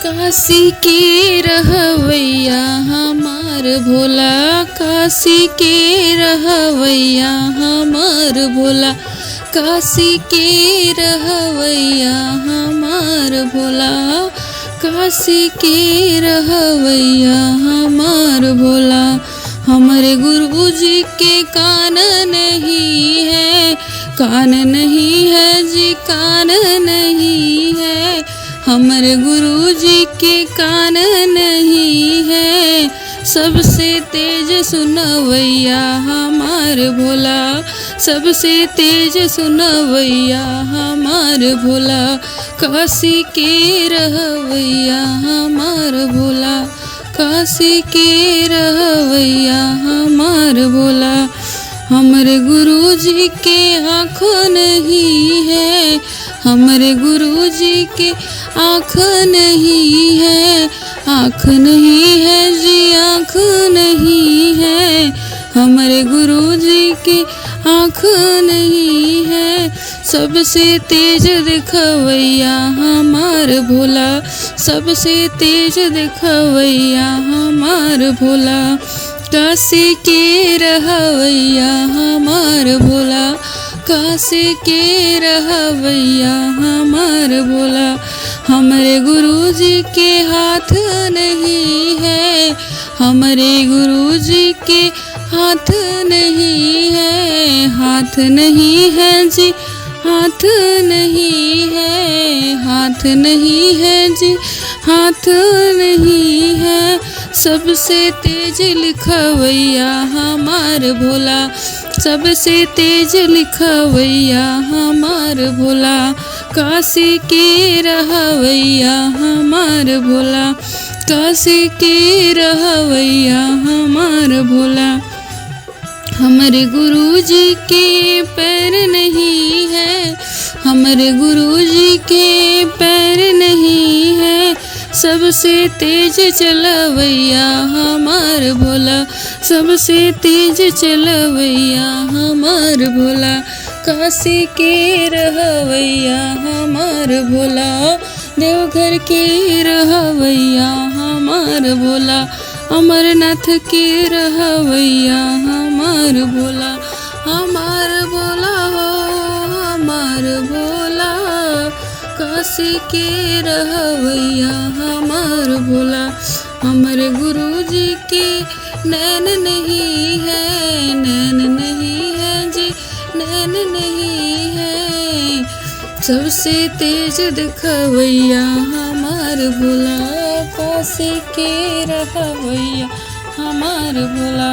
काशी के रहवैया हमार भोला, काशी के रहवैया हमार भोला, काशी के रहवैया हमार भोला, काशी के रहवैया हमार भोला। हमारे गुरु जी के कान नहीं है, कान नहीं है जी, कान नहीं है। हमारे गुरु जी के कान नहीं है, सबसे तेज सुनवैया हमार भोला, सबसे तेज सुनवैया हमार भोला। काशी के रहवैया हमार भोला, काशी के रहवैया हमार भोला। हमारे गुरु जी के आँख नहीं है, हमारे गुरु जी के आँख नहीं है, आँख नहीं है जी, आँख नहीं है। हमारे गुरु जी के आँख नहीं है, सबसे तेज दिखवैया हमार भोला, सबसे तेज दिखवैया हमार भोला। काशी के रहवैया हमार भोला, काशी के रहवैया हमार भोला। हमारे गुरु जी के हाथ नहीं है, हमारे गुरु जी के हाथ नहीं है, हाथ नहीं है जी, हाथ नहीं है, हाथ नहीं है जी, हाथ नहीं है। सबसे तेज लिखवैया हमार भोला, सबसे तेज लिखवैया हमार भोला। काशी के रहवैया हमार भोला, काशी के रहवैया हमार भोला। हमारे गुरु जी के पैर नहीं है, हमारे गुरु जी के पैर नहीं है, सबसे तेज चलवैया हमार भोला, सबसे तेज चलवैया हमार भोला। काशी के रहवैया हमार भोला, देवघर के रहवैया हमार भोला, अमरनाथ के रहवैया हमार भोला, हमार भोला हो हमार भोला। काशी के रहवैया हमार भोला। हमारे गुरु जी के नैन नहीं है, नैन नहीं है जी, नैन नहीं है, सबसे तेज दिखवैया हमार भोला। काशी के रहवैया हमार भोला।